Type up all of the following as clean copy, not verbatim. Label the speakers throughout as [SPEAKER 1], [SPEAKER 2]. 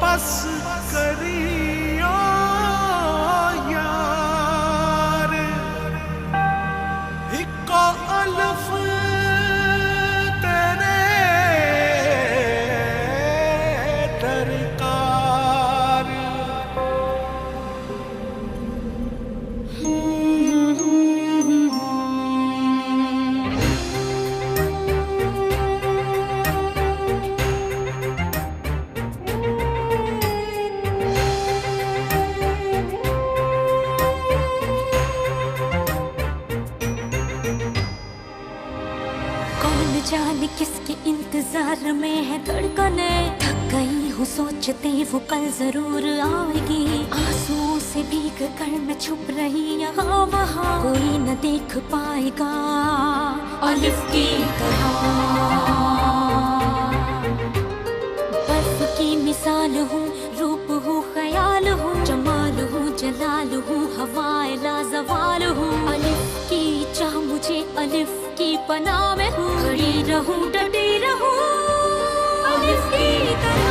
[SPEAKER 1] बस करियो यार इको अल्फ तेरे दरकार।
[SPEAKER 2] जाने किसके इंतजार में है धड़कने, थक गई हूँ सोचते वो कल जरूर आएगी। आंसुओं से भीग कर मैं छुप रही यहाँ वहाँ, कोई न देख पाएगा अलिफ की तरह। बर्फ की मिसाल हूँ, रूप हूँ, ख्याल हूँ, जमाल हूँ, जलाल हूँ, हवाए लाजवाल हूँ। अलिफ की चाह मुझे अलिफ की पनाह में हूँ, खड़ी रहूं डटी रहूं अलिफ की तरह,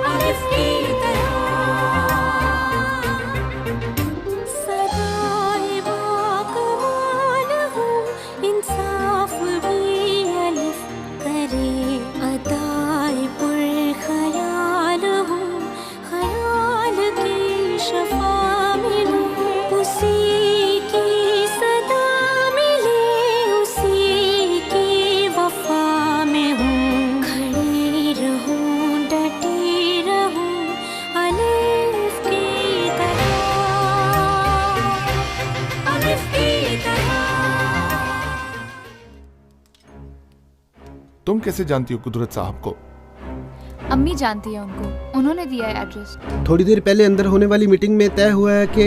[SPEAKER 2] अलिफ की तरह। सदाए बाकमाल हूँ, इंसाफ भी अलिफ करे, अदाए पुरख्याल हूँ, ख्याल की शफा मिलूं, उसी की सदा मिले, उसी की वफा में हूँ, खड़ी रहूं डटी रहूं अलिफ की तरह, अलिफ की तरह।
[SPEAKER 3] तुम कैसे जानती हो कुदरत साहब को?
[SPEAKER 4] अम्मी जानती है उनको, उन्होंने दिया है एड्रेस।
[SPEAKER 5] थोड़ी देर पहले अंदर होने वाली मीटिंग में तय हुआ है कि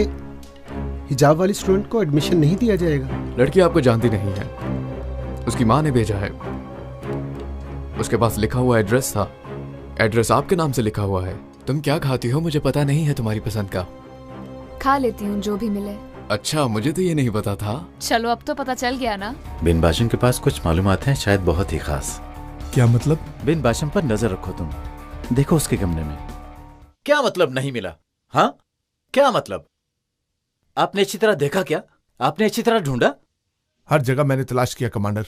[SPEAKER 5] हिजाब वाली स्टूडेंट को एडमिशन नहीं दिया जाएगा।
[SPEAKER 6] लड़की आपको जानती नहीं है, उसकी माँ ने भेजा है। उसके पास लिखा हुआ एड्रेस था, एड्रेस आपके नाम से लिखा हुआ है। तुम क्या खाती हो मुझे पता नहीं है तुम्हारी पसंद का।
[SPEAKER 4] खा लेती हूँ जो भी मिले।
[SPEAKER 6] अच्छा, मुझे तो ये नहीं पता था।
[SPEAKER 4] चलो अब तो पता चल गया ना।
[SPEAKER 7] बिन बाशम के पास कुछ मालूमात हैं, शायद बहुत ही खास।
[SPEAKER 3] क्या मतलब?
[SPEAKER 7] बिन बाशम पर नजर रखो तुम, देखो उसके कमरे में। क्या मतलब नहीं मिला? हाँ क्या मतलब? आपने अच्छी तरह देखा क्या? आपने अच्छी तरह ढूंढा?
[SPEAKER 3] हर जगह मैंने तलाश किया कमांडर,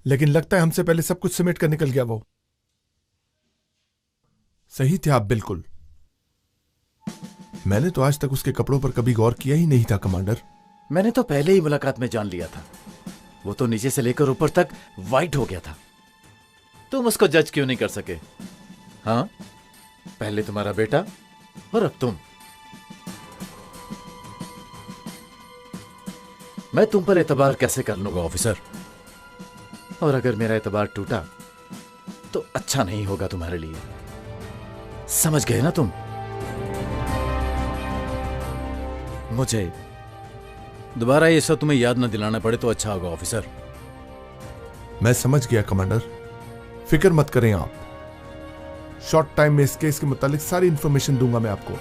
[SPEAKER 3] लेकिन लगता है हमसे पहले सब कुछ समेट कर निकल गया वो। सही थे आप बिल्कुल। मैंने तो आज तक उसके कपड़ों पर कभी गौर किया ही नहीं था कमांडर।
[SPEAKER 7] मैंने तो पहले ही मुलाकात में जान लिया था, वो तो नीचे से लेकर ऊपर तक वाइट हो गया था। तुम उसको जज क्यों नहीं कर सके? हाँ, पहले तुम्हारा बेटा और अब तुम। मैं तुम पर एतबार कैसे कर लूंगा ऑफिसर? और अगर मेरा एतबार टूटा तो अच्छा नहीं होगा तुम्हारे लिए, समझ गए ना तुम? मुझे दोबारा ये सब तुम्हें याद न दिलाना पड़े तो अच्छा होगा ऑफिसर।
[SPEAKER 3] मैं समझ गया कमांडर, फिक्र मत करें आप। शॉर्ट टाइम में इस केस के मुतालिक सारी इंफॉर्मेशन दूंगा मैं आपको।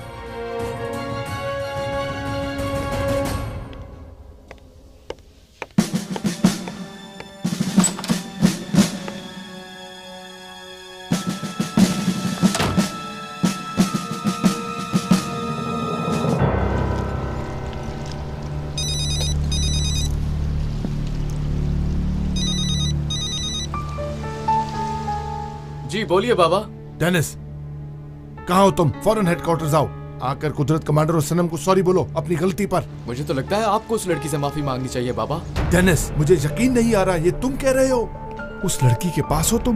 [SPEAKER 6] जी बोलिए बाबा।
[SPEAKER 3] डेनिस, कहाँ हो तुम? फौरन हेडक्वार्टर्स आओ। आकर कुदरत कमांडर और सनम को सॉरी बोलो अपनी गलती पर।
[SPEAKER 6] मुझे तो लगता है आपको उस लड़की से माफी मांगनी चाहिए बाबा।
[SPEAKER 3] डेनिस, मुझे यकीन नहीं आ रहा ये तुम कह रहे हो। उस लड़की के पास हो तुम?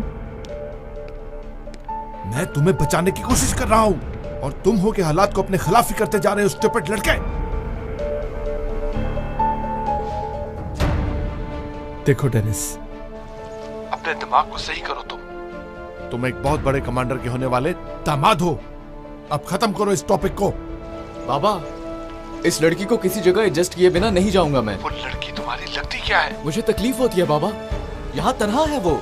[SPEAKER 3] मैं तुम्हें बचाने की कोशिश कर रहा हूं और तुम हो के हालात को अपने खिलाफ ही करते जा रहे हो स्टूपिड लड़के। देखो डेनिस, अपने दिमाग को सही करो। तुम एक बहुत बड़े कमांडर के होने वाले दामाद हो। अब खत्म करो इस टॉपिक को।
[SPEAKER 6] बाबा, इस लड़की को किसी जगह एडजस्ट किए बिना नहीं जाऊंगा मैं।
[SPEAKER 3] वो लड़की तुम्हारी लगती क्या है?
[SPEAKER 6] मुझे तकलीफ होती है बाबा, यहाँ तन्हा है वो।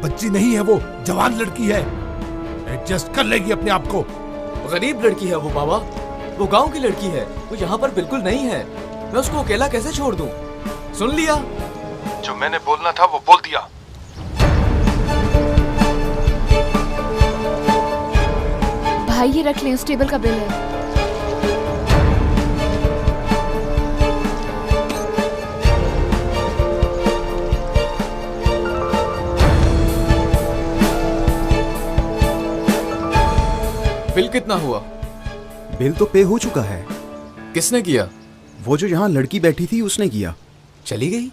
[SPEAKER 3] बच्ची नहीं है वो, जवान लड़की है, एडजस्ट कर लेगी अपने आप को।
[SPEAKER 6] गरीब लड़की है वो बाबा, वो गांव की लड़की है, वो यहाँ पर बिल्कुल नहीं है। मैं उसको अकेला कैसे छोड़ दूं? सुन लिया, जो मैंने बोलना था वो बोल दिया।
[SPEAKER 4] भाई ये रख लें, उस टेबल का बिल है।
[SPEAKER 6] बिल कितना हुआ?
[SPEAKER 8] बिल तो पे हो चुका है।
[SPEAKER 6] किसने किया?
[SPEAKER 8] वो जो यहाँ लड़की बैठी थी उसने किया।
[SPEAKER 6] चली गई?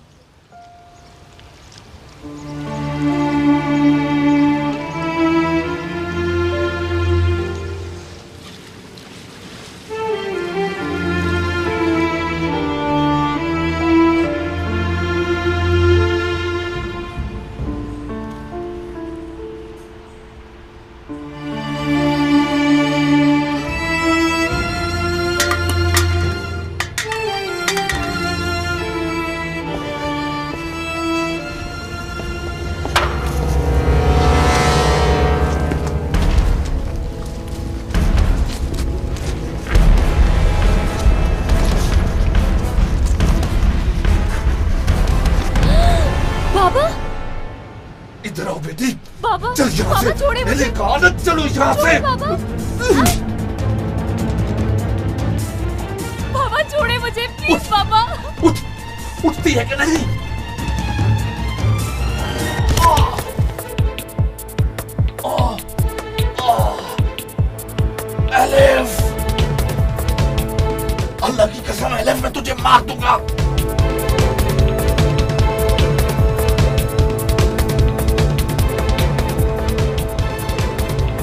[SPEAKER 3] इधर आओ बेटी।
[SPEAKER 2] बाबा,
[SPEAKER 3] चल यहाँ से।
[SPEAKER 2] छोड़े
[SPEAKER 3] मैंने कहा ना चलो यहाँ से।
[SPEAKER 2] बाबा छोड़े मुझे प्लीज बाबा।
[SPEAKER 3] उठती है कि नहीं? एलिफ, अल्लाह की कसम एलिफ, मैं तुझे मार दूंगा।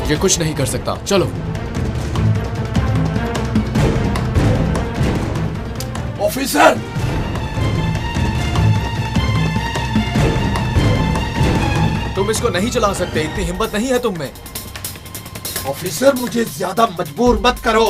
[SPEAKER 6] ये कुछ नहीं कर सकता, चलो।
[SPEAKER 3] ऑफिसर,
[SPEAKER 6] तुम इसको नहीं चला सकते, इतनी हिम्मत नहीं है तुम में।
[SPEAKER 3] ऑफिसर मुझे ज्यादा मजबूर मत करो।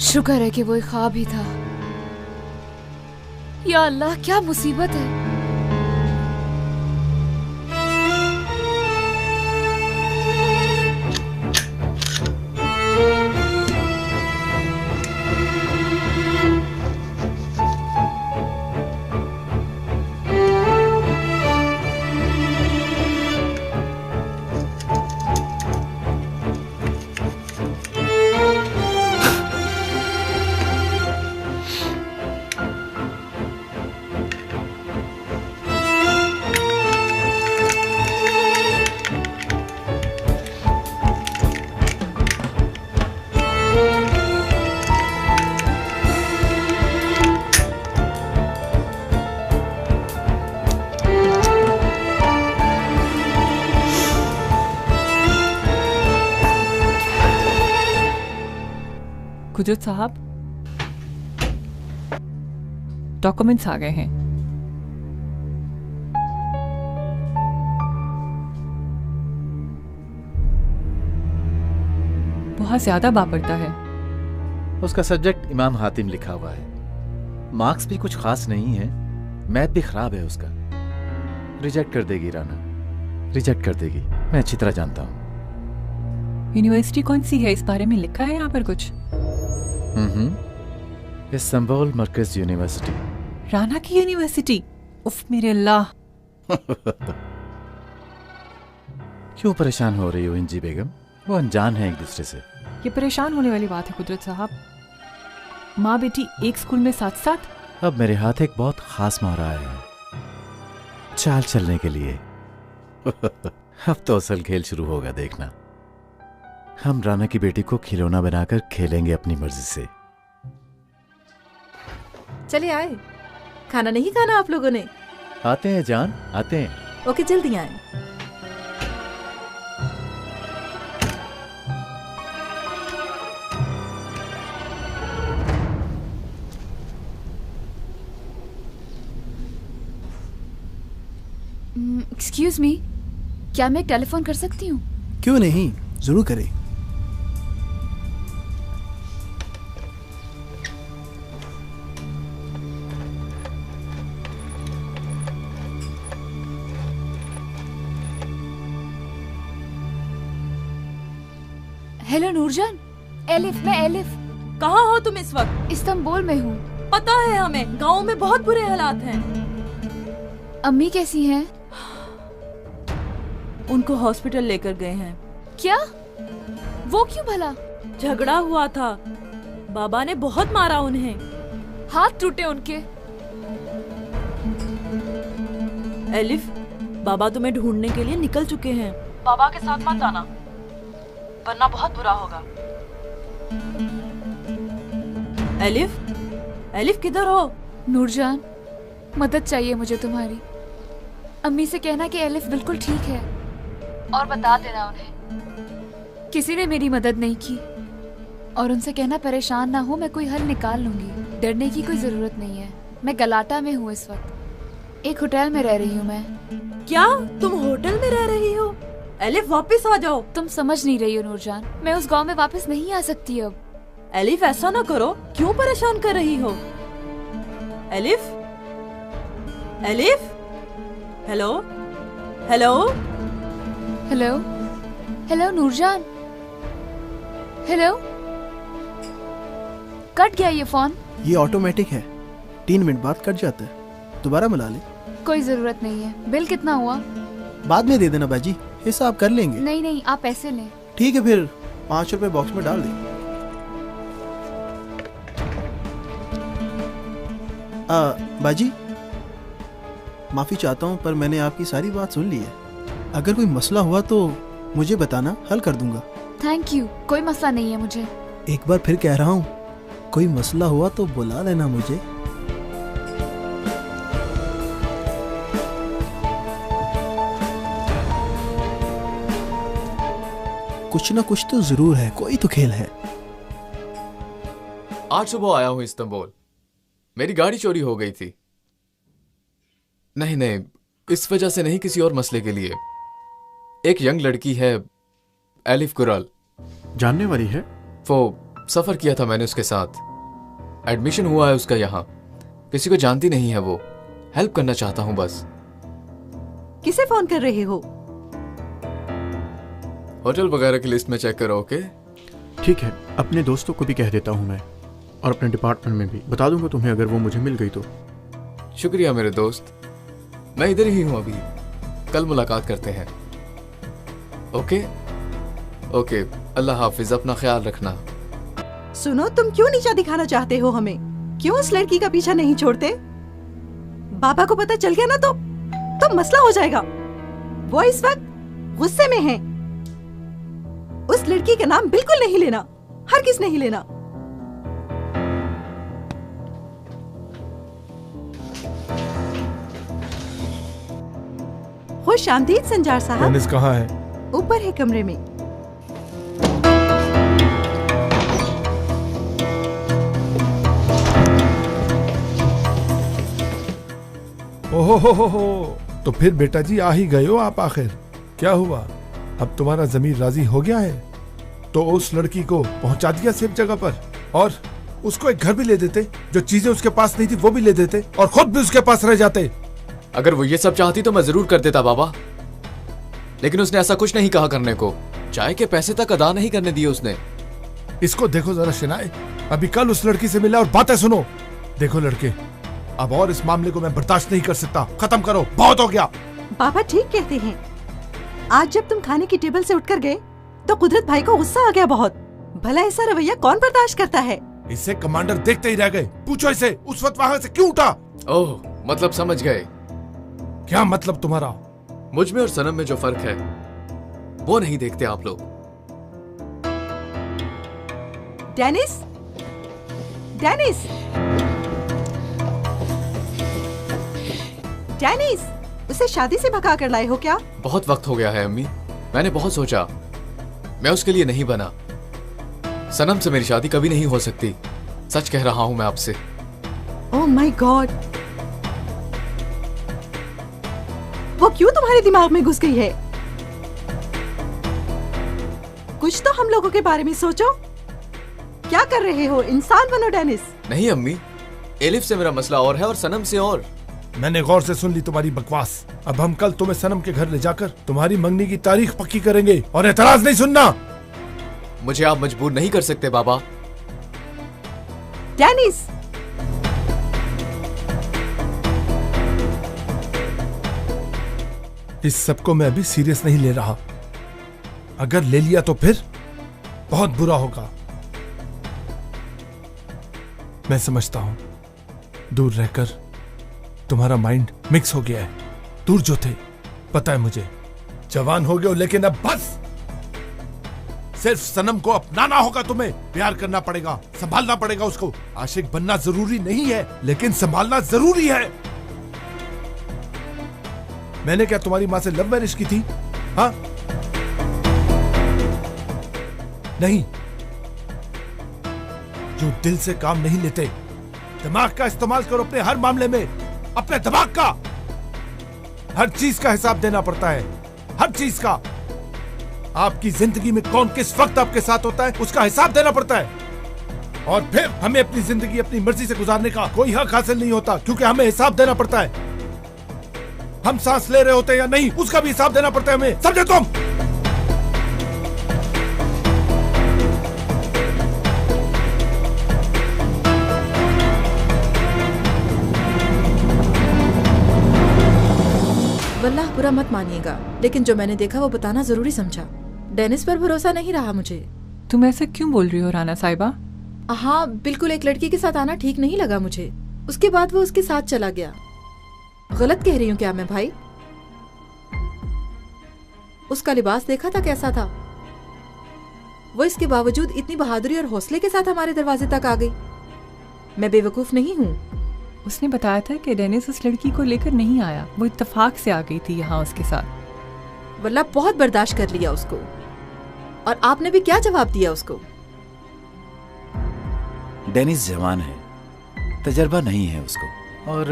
[SPEAKER 4] शुक्र है कि वो एक ख्वाब ही था। या अल्लाह, क्या मुसीबत है।
[SPEAKER 9] कुजुत साहब, डॉक्यूमेंट्स आ गए हैं। बहुत ज्यादा वापरता है।
[SPEAKER 7] उसका सब्जेक्ट इमाम हातिम लिखा हुआ है। मार्क्स भी कुछ खास नहीं है, मैथ भी खराब है उसका। रिजेक्ट कर देगी राना, रिजेक्ट कर देगी, मैं अच्छी तरह जानता हूँ।
[SPEAKER 9] यूनिवर्सिटी कौन सी है, इस बारे में लिखा है यहाँ पर कुछ?
[SPEAKER 7] इस्तांबुल मरकज यूनिवर्सिटी।
[SPEAKER 9] राना की यूनिवर्सिटी? उफ मेरे अल्लाह।
[SPEAKER 7] क्यों परेशान हो रही हो इंजी बेगम? वो अनजान है एक दूसरे से।
[SPEAKER 9] ये परेशान होने वाली बात है कुदरत साहब। माँ बेटी एक स्कूल में साथ साथ।
[SPEAKER 7] अब मेरे हाथ एक बहुत खास मारा है चाल चलने के लिए। अब तो असल खेल शुरू होगा, देखना। हम राना की बेटी को खिलौना बनाकर खेलेंगे अपनी मर्जी से।
[SPEAKER 10] चले आए। खाना नहीं खाना आप लोगों ने?
[SPEAKER 7] आते हैं जान, आते हैं।
[SPEAKER 10] ओके जल्दी आए।
[SPEAKER 4] एक्सक्यूज मी, क्या मैं टेलीफोन कर सकती हूँ?
[SPEAKER 11] क्यों नहीं, जरूर करें।
[SPEAKER 4] हेलो नूरजान। एलिफ, मैं एलिफ।
[SPEAKER 10] कहाँ हो तुम इस वक्त?
[SPEAKER 4] इस्तांबुल में हूँ।
[SPEAKER 10] पता है हमें, गांव में बहुत बुरे हालात हैं।
[SPEAKER 4] अम्मी कैसी हैं?
[SPEAKER 10] उनको हॉस्पिटल लेकर गए हैं।
[SPEAKER 4] क्या? वो क्यों भला?
[SPEAKER 10] झगड़ा हुआ था, बाबा ने बहुत मारा उन्हें।
[SPEAKER 4] हाथ टूटे उनके।
[SPEAKER 10] एलिफ, बाबा तुम्हें ढूंढने के लिए निकल चुके हैं। बाबा के साथ मत आना, वरना बहुत बुरा होगा। एलिफ, एलिफ किधर हो?
[SPEAKER 4] नूरजान, मदद चाहिए मुझे तुम्हारी। अम्मी से कहना कि एलिफ बिल्कुल ठीक है, और बता देना उन्हें किसी ने मेरी मदद नहीं की, और उनसे कहना परेशान ना हो, मैं कोई हल निकाल लूंगी। डरने की कोई जरूरत नहीं है। मैं गलाटा में हूँ इस वक्त, एक होटल में रह रही हूँ मैं।
[SPEAKER 10] क्या तुम होटल में रह रही हो? एलिफ वापस आ जाओ।
[SPEAKER 4] तुम समझ नहीं रही हो नूरजान, मैं उस गांव में वापस नहीं आ सकती अब।
[SPEAKER 10] एलिफ ऐसा ना करो, क्यों परेशान कर रही हो? Elif, Elif, hello, hello,
[SPEAKER 4] hello, hello Noorjan, hello. Cut गया ये फोन।
[SPEAKER 11] ये ऑटोमेटिक है, 3 मिनट बाद कट जाता है। दोबारा मिला ले।
[SPEAKER 4] कोई जरूरत नहीं है। बिल कितना हुआ?
[SPEAKER 11] बाद में दे देना बाजी, हिसाब कर लेंगे।
[SPEAKER 4] नहीं नहीं, आप पैसे लें।
[SPEAKER 11] ठीक है, फिर 5 रुपए बॉक्स में डाल दे। बाजी, माफी चाहता हूँ, पर मैंने आपकी सारी बात सुन ली है। अगर कोई मसला हुआ तो मुझे बताना, हल कर दूंगा।
[SPEAKER 4] थैंक यू, कोई मसला नहीं है मुझे।
[SPEAKER 11] एक बार फिर कह रहा हूँ, कोई मसला हुआ तो बुला लेना मुझे। कुछ ना कुछ तो जरूर है, कोई तो खेल है।
[SPEAKER 6] आज सुबह आया हूं इस्तांबुल। मेरी गाड़ी चोरी हो गई थी। नहीं नहीं, इस वजह से नहीं, किसी और मसले के लिए। एक यंग लड़की है, एलिफ कुराल।
[SPEAKER 8] जानने वाली है?
[SPEAKER 6] वो सफर किया था मैंने उसके साथ। एडमिशन हुआ है उसका यहाँ। किसी को जानती नहीं है वो। हेल्प करना चाहता हूँ बस।
[SPEAKER 10] किसे फोन कर रहे हो?
[SPEAKER 6] होटल वगैरह की लिस्ट में चेक करो। ओके
[SPEAKER 8] ठीक है, अपने दोस्तों को भी कह देता हूँ मैं, और अपने डिपार्टमेंट में भी बता दूंगा तुम्हें, अगर वो मुझे मिल गई तो।
[SPEAKER 6] शुक्रिया मेरे दोस्त, मैं इधर ही हूँ अभी। कल मुलाकात करते हैं। ओके ओके, अल्लाह हाफिज, अपना ख्याल रखना।
[SPEAKER 10] सुनो, तुम क्यों नीचा दिखाना चाहते हो हमें? क्यों उस लड़की का पीछा नहीं छोड़ते? बाबा को पता चल गया ना तो मसला हो जाएगा। वो इस वक्त गुस्से में है। उस लड़की का नाम बिल्कुल नहीं लेना, हरगिज़ नहीं लेना। खुश आमदीद संजार साहब।
[SPEAKER 3] डेनिस कहाँ है?
[SPEAKER 10] ऊपर है कमरे में।
[SPEAKER 3] ओहो, तो फिर बेटा जी आ ही गए हो आप आखिर। क्या हुआ, अब तुम्हारा ज़मीर राजी हो गया है? तो उस लड़की को पहुंचा दिया सेफ जगह पर, और उसको एक घर भी ले देते, जो चीजें उसके पास नहीं थी वो भी ले देते, और खुद भी उसके पास रह जाते।
[SPEAKER 6] अगर वो ये सब चाहती तो मैं जरूर कर देता बाबा, लेकिन उसने ऐसा कुछ नहीं कहा करने को। चाय के पैसे तक अदा नहीं करने दिए उसने।
[SPEAKER 3] इसको देखो जरा शिनाए, अभी कल उस लड़की से मिला और बातें सुनो। देखो लड़के, अब और इस मामले को मैं बर्दाश्त नहीं कर सकता। खत्म करो, बहुत हो गया।
[SPEAKER 10] पापा ठीक कहते हैं। आज जब तुम खाने की टेबल से उठकर गए तो कुदरत भाई को गुस्सा आ गया बहुत। भला ऐसा रवैया कौन बर्दाश्त करता है?
[SPEAKER 3] इसे कमांडर देखते ही रह गए। पूछो इसे उस वक्त वहाँ से क्यों उठा।
[SPEAKER 6] ओह, मतलब समझ गए।
[SPEAKER 3] क्या मतलब तुम्हारा?
[SPEAKER 6] मुझ में और सनम में जो फर्क है वो नहीं देखते आप लोग।
[SPEAKER 10] डेनिस, डेनिस, डेनिस, उसे शादी से भगा कर लाए हो क्या?
[SPEAKER 6] बहुत वक्त हो गया है अम्मी, मैंने बहुत सोचा, मैं उसके लिए नहीं बना। सनम से मेरी शादी कभी नहीं हो सकती, सच कह रहा हूं मैं आपसे।
[SPEAKER 10] ओह माय गॉड, वो क्यों तुम्हारे दिमाग में घुस गई है? कुछ तो हम लोगों के बारे में सोचो। क्या कर रहे हो? इंसान बनो डेनिस।
[SPEAKER 6] नहीं अम्मी, एलिफ से मेरा मसला और है और सनम से और।
[SPEAKER 3] मैंने गौर से सुन ली तुम्हारी बकवास। अब हम कल तुम्हें सनम के घर ले जाकर तुम्हारी मंगनी की तारीख पक्की करेंगे और एतराज नहीं सुनना।
[SPEAKER 6] मुझे आप मजबूर नहीं कर सकते बाबा।
[SPEAKER 10] डेनिस,
[SPEAKER 3] इस सबको मैं अभी सीरियस नहीं ले रहा। अगर ले लिया तो फिर बहुत बुरा होगा। मैं समझता हूं दूर रहकर तुम्हारा माइंड मिक्स हो गया है। दूर जो थे, पता है मुझे, जवान हो गए हो, लेकिन अब बस। सिर्फ सनम को अपनाना होगा, तुम्हें प्यार करना पड़ेगा, संभालना पड़ेगा उसको। आशिक बनना जरूरी नहीं है, लेकिन संभालना जरूरी है। मैंने क्या तुम्हारी माँ से लव मैरिज की थी? हाँ? नहीं। जो दिल से काम नहीं लेते, दिमाग का इस्तेमाल करो अपने हर मामले में। अपने दिमाग का, हर चीज का हिसाब देना पड़ता है, हर चीज का। आपकी जिंदगी में कौन किस वक्त आपके साथ होता है उसका हिसाब देना पड़ता है। और फिर हमें अपनी जिंदगी अपनी मर्जी से गुजारने का कोई हक हासिल नहीं होता, क्योंकि हमें हिसाब देना पड़ता है। हम सांस ले रहे होते हैं या नहीं, उसका भी हिसाब देना पड़ता है हमें। समझे तुम?
[SPEAKER 12] वल्लाह बुरा मत मानिएगा, लेकिन जो मैंने देखा वो बताना जरूरी समझा। डेनिस पर भरोसा नहीं रहा मुझे।
[SPEAKER 9] तुम ऐसे क्यों बोल रही हो राना साहिबा?
[SPEAKER 12] हाँ बिल्कुल, एक लड़की के साथ आना ठीक नहीं लगा मुझे। उसके बाद वो उसके साथ चला गया। गलत कह रही हूँ क्या मैं भाई? उसका लिबास देखा था कैसा था? वो इसके बावजूद इतनी बहादुरी और हौसले के साथ हमारे दरवाजे तक आ गई। मैं बेवकूफ नहीं हूँ।
[SPEAKER 9] उसने बताया था कि डेनिस उस लड़की को लेकर नहीं आया, वो इत्तेफाक से आ गई थी यहाँ उसके साथ।
[SPEAKER 12] वल्लाह बहुत बर्दाश्त कर लिया उसको। और आपने भी क्या जवाब दिया उसको?
[SPEAKER 7] डेनिस जवान है, तजर्बा नहीं है उसको, और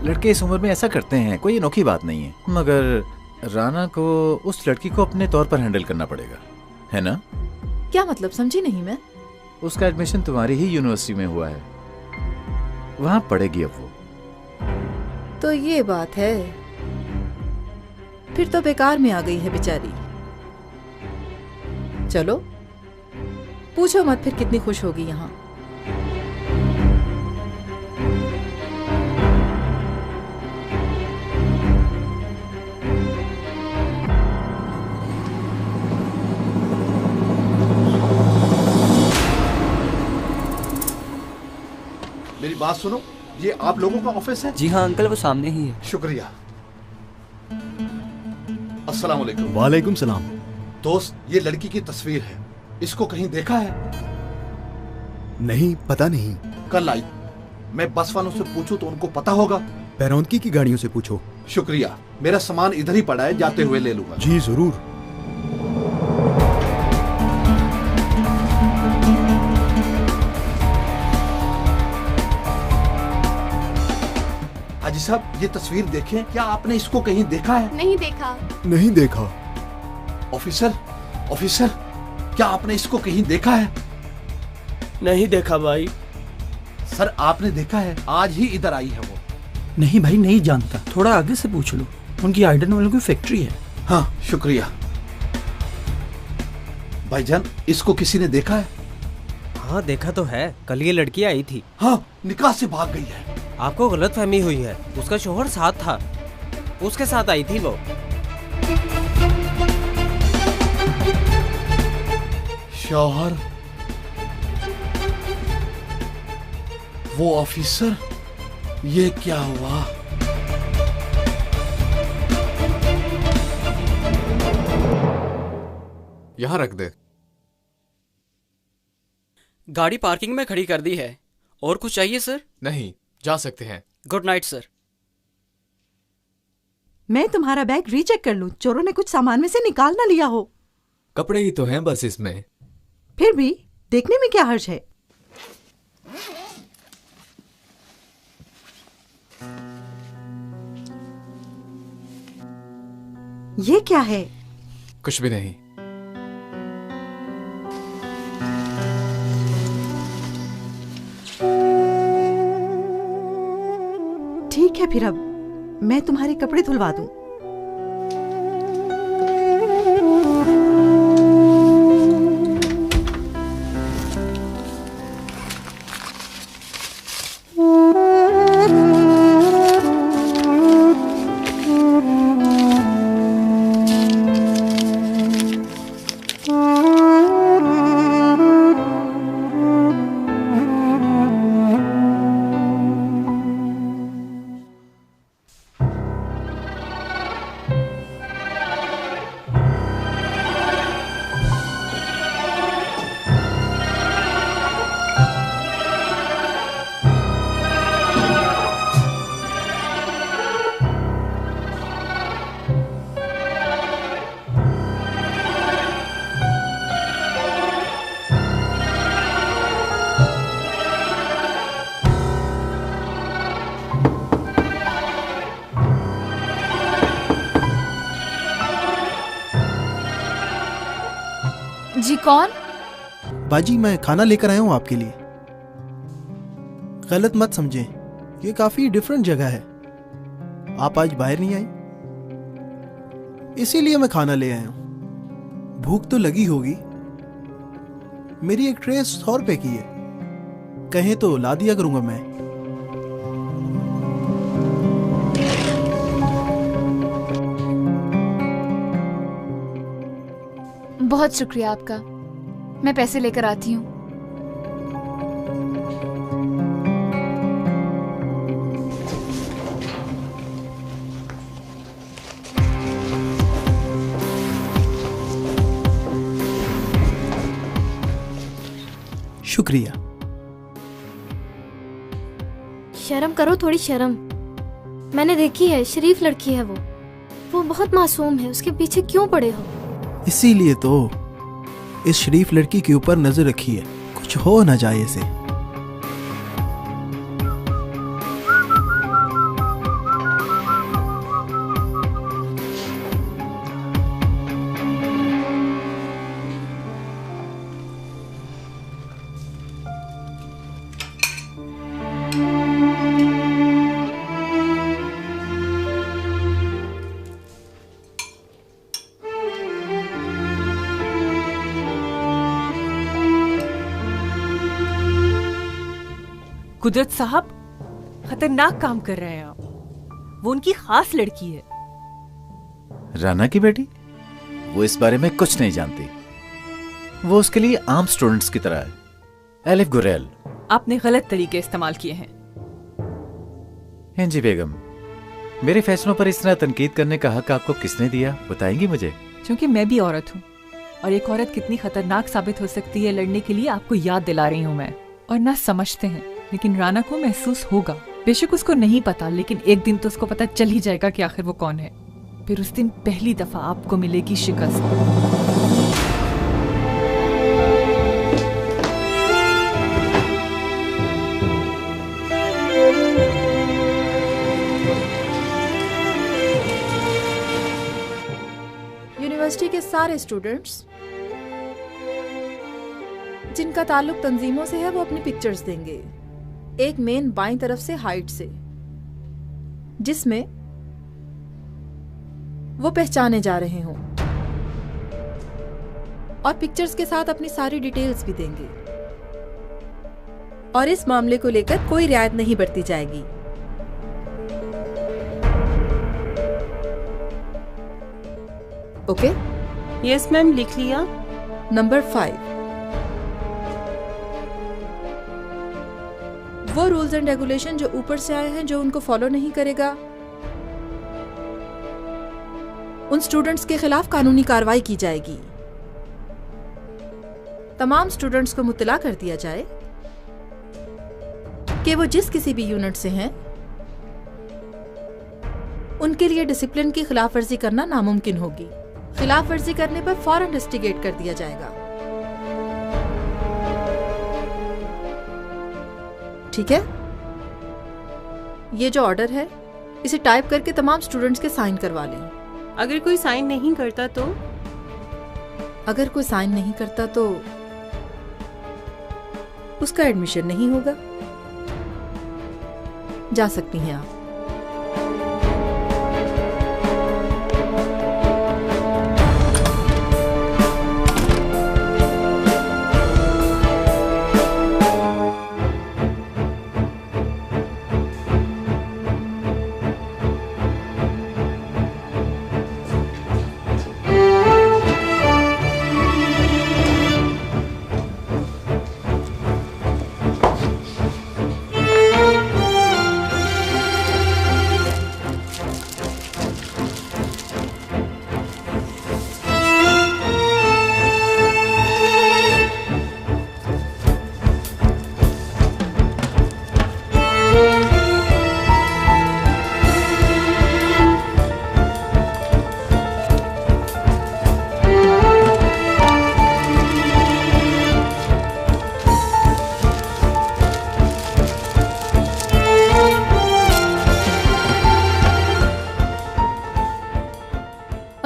[SPEAKER 7] लड़के इस उम्र में ऐसा करते हैं, कोई अनोखी बात नहीं है। मगर राना को उस लड़की को अपने तौर पर हैंडल करना पड़ेगा, है ना?
[SPEAKER 12] क्या मतलब, समझी नहीं मैं।
[SPEAKER 7] उसका एडमिशन तुम्हारी ही यूनिवर्सिटी में हुआ है, वहां पढ़ेगी अब वो।
[SPEAKER 12] तो ये बात है, फिर तो बेकार में आ गई है बेचारी। चलो पूछो मत फिर कितनी खुश होगी यहाँ।
[SPEAKER 13] मेरी बात सुनो, ये आप लोगों का ऑफिस है?
[SPEAKER 14] जी हाँ अंकल, वो सामने ही है।
[SPEAKER 13] शुक्रिया। अस्सलाम वालेकुम।
[SPEAKER 11] वालेकुम सलाम।
[SPEAKER 13] दोस्त, ये लड़की की तस्वीर है, इसको कहीं देखा है?
[SPEAKER 11] नहीं, पता नहीं।
[SPEAKER 13] कल आई, मैं बस वालों से पूछूं तो उनको पता होगा।
[SPEAKER 11] पैरौनकी की गाड़ियों से पूछो।
[SPEAKER 13] शुक्रिया, मेरा सामान इधर ही पड़ा है, जाते हुए ले लूंगा।
[SPEAKER 11] जी जरूर।
[SPEAKER 13] हाजी साहब, ये तस्वीर देखें, क्या आपने इसको कहीं देखा है?
[SPEAKER 15] नहीं देखा।
[SPEAKER 11] नहीं देखा।
[SPEAKER 13] ऑफिसर, ऑफिसर, क्या आपने इसको कहीं देखा है?
[SPEAKER 14] नहीं देखा भाई।
[SPEAKER 13] सर आपने देखा है, आज ही इधर आई है वो।
[SPEAKER 14] नहीं भाई, नहीं जानता, थोड़ा आगे से पूछ लो, उनकी आइडन वालों की फैक्ट्री है।
[SPEAKER 13] हाँ शुक्रिया। भाईजान, इसको किसी ने देखा है?
[SPEAKER 14] हाँ देखा तो है, कल ये लड़की आई थी।
[SPEAKER 13] हाँ, निकाह से भाग गई है।
[SPEAKER 15] आपको गलतफहमी हुई है। उसका शोहर साथ था, उसके साथ आई थी वो।
[SPEAKER 13] शौहर? वो ऑफिसर? ये क्या हुआ?
[SPEAKER 6] यहां रख दे।
[SPEAKER 14] गाड़ी पार्किंग में खड़ी कर दी है। और कुछ चाहिए सर?
[SPEAKER 6] नहीं, जा सकते हैं।
[SPEAKER 14] Good night sir.
[SPEAKER 10] मैं तुम्हारा बैग रीचेक कर लूं, चोरों ने कुछ सामान में से निकाल ना लिया हो।
[SPEAKER 6] कपड़े ही तो हैं बस इसमें।
[SPEAKER 10] फिर भी देखने में क्या हर्ज है। ये क्या है?
[SPEAKER 6] कुछ भी नहीं।
[SPEAKER 10] ठीक है, फिर अब मैं तुम्हारे कपड़े धुलवा दूं।
[SPEAKER 4] जी कौन?
[SPEAKER 11] बाजी, मैं खाना लेकर आया हूँ आपके लिए। गलत मत समझें, ये काफी डिफरेंट जगह है। आप आज बाहर नहीं आई, इसीलिए मैं खाना ले आया हूँ। भूख तो लगी होगी। मेरी एक ट्रे 100 रुपए की है, कहें तो ला दिया करूंगा मैं।
[SPEAKER 4] बहुत शुक्रिया आपका, मैं पैसे लेकर आती हूँ।
[SPEAKER 11] शुक्रिया।
[SPEAKER 16] शर्म करो, थोड़ी शर्म। मैंने देखी है, शरीफ लड़की है वो बहुत मासूम है। उसके पीछे क्यों पड़े हो?
[SPEAKER 11] इसीलिए तो इस शरीफ लड़की के ऊपर नजर रखी है, कुछ हो ना जाए इसे।
[SPEAKER 9] कुदरत साहब, खतरनाक काम कर रहे हैं आप। वो उनकी खास लड़की है।
[SPEAKER 7] राना की बेटी? वो इस बारे में कुछ नहीं जानती। वो उसके लिए आम स्टूडेंट्स की तरह है। एलिफ गुरेल।
[SPEAKER 9] आपने गलत तरीके इस्तेमाल किए हैं।
[SPEAKER 7] हिंजी बेगम, मेरे फैसलों पर इस तरह तनकीद करने का हक आपको किसने दिया, बताएंगी मुझे?
[SPEAKER 9] क्योंकि मैं भी औरत हूँ, और एक औरत कितनी खतरनाक साबित हो सकती है लड़ने के लिए आपको याद दिला रही हूँ मैं। और ना समझते हैं, लेकिन राना को महसूस होगा। बेशक उसको नहीं पता, लेकिन एक दिन तो उसको पता चल ही जाएगा कि आखिर वो कौन है। फिर उस दिन पहली दफा आपको मिलेगी शिकस्त।
[SPEAKER 12] यूनिवर्सिटी के सारे स्टूडेंट्स जिनका ताल्लुक तंजीमों से है, वो अपनी पिक्चर्स देंगे। एक मेन बाईं तरफ से हाइट से, जिसमें वो पहचाने जा रहे हों, और पिक्चर्स के साथ अपनी सारी डिटेल्स भी देंगे। और इस मामले को लेकर कोई रियायत नहीं बरती जाएगी। ओके?
[SPEAKER 17] यस मैम, लिख लिया।
[SPEAKER 12] नंबर 5, वो रूल्स एंड रेगुलेशन जो ऊपर से आए हैं जो उनको फॉलो नहीं करेगा, उन स्टूडेंट्स के खिलाफ कानूनी कार्रवाई की जाएगी। तमाम स्टूडेंट्स को मुत्तला कर दिया जाए कि वो जिस किसी भी यूनिट से हैं उनके लिए डिसिप्लिन की खिलाफ वर्जी करना नामुमकिन होगी। खिलाफ वर्जी करने पर फौरन इन्वेस्टिगेट कर दिया जाएगा। ठीक है? ये जो ऑर्डर है इसे टाइप करके तमाम स्टूडेंट्स के साइन करवा लें।
[SPEAKER 17] अगर कोई साइन नहीं करता तो?
[SPEAKER 12] अगर कोई साइन नहीं करता तो उसका एडमिशन नहीं होगा। जा सकती हैं आप।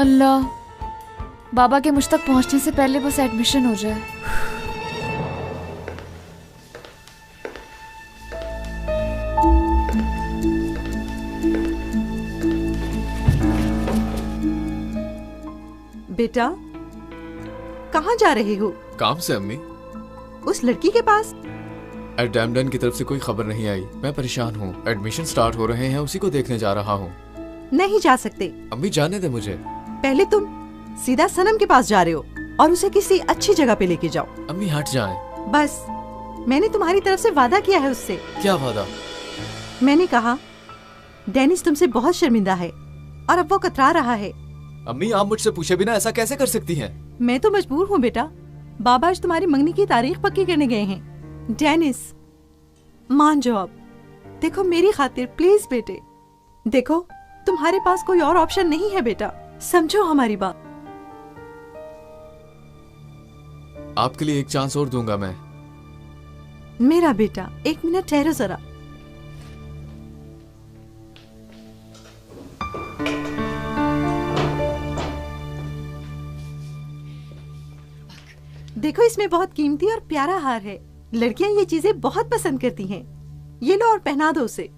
[SPEAKER 4] अल्लाह, बाबा के मुझ तक पहुंचने से पहले बस एडमिशन हो जाए।
[SPEAKER 10] बेटा, कहाँ जा रहे हो?
[SPEAKER 6] काम से अम्मी।
[SPEAKER 10] उस लड़की के पास?
[SPEAKER 6] एडमडन की तरफ से कोई खबर नहीं आई। मैं परेशान हूँ। एडमिशन स्टार्ट हो रहे हैं, उसी को देखने जा रहा हूँ।
[SPEAKER 10] नहीं जा सकते।
[SPEAKER 6] अम्मी जाने दे मुझे।
[SPEAKER 10] पहले तुम सीधा सनम के पास जा रहे हो और उसे किसी अच्छी जगह पे लेके जाओ।
[SPEAKER 6] अम्मी हट जाएं।
[SPEAKER 10] बस, मैंने तुम्हारी तरफ से वादा किया है उससे।
[SPEAKER 6] क्या वादा?
[SPEAKER 10] मैंने कहा डेनिस तुमसे बहुत शर्मिंदा है और अब वो कतरा रहा है।
[SPEAKER 6] अम्मी आप मुझसे पूछे बिना ऐसा कैसे कर सकती हैं?
[SPEAKER 10] मैं तो मजबूर हूँ बेटा। बाबा आज तुम्हारी मंगनी की तारीख पक्की करने गए हैं। डेनिस, मान जाओ अब। देखो मेरी खातिर प्लीज बेटे। देखो तुम्हारे पास कोई और ऑप्शन नहीं है बेटा, समझो हमारी बात।
[SPEAKER 6] आपके लिए एक चांस और दूंगा मैं।
[SPEAKER 10] मेरा बेटा, एक मिनट ठहरो जरा। देखो इसमें बहुत कीमती और प्यारा हार है। लड़कियां ये चीजें बहुत पसंद करती हैं। ये लो और पहना दो उसे।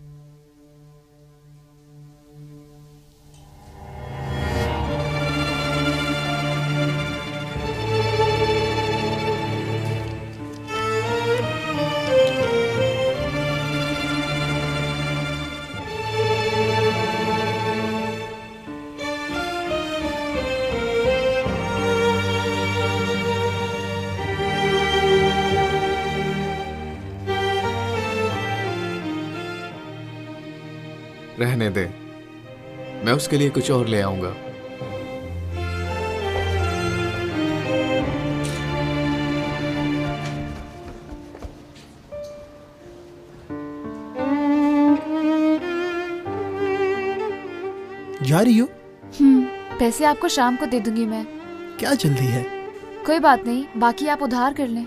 [SPEAKER 6] रहने दे, मैं उसके लिए कुछ और ले आऊंगा।
[SPEAKER 11] जा रही हो?
[SPEAKER 4] पैसे आपको शाम को दे दूंगी मैं।
[SPEAKER 11] क्या जल्दी है?
[SPEAKER 4] कोई बात नहीं, बाकी आप उधार कर लें।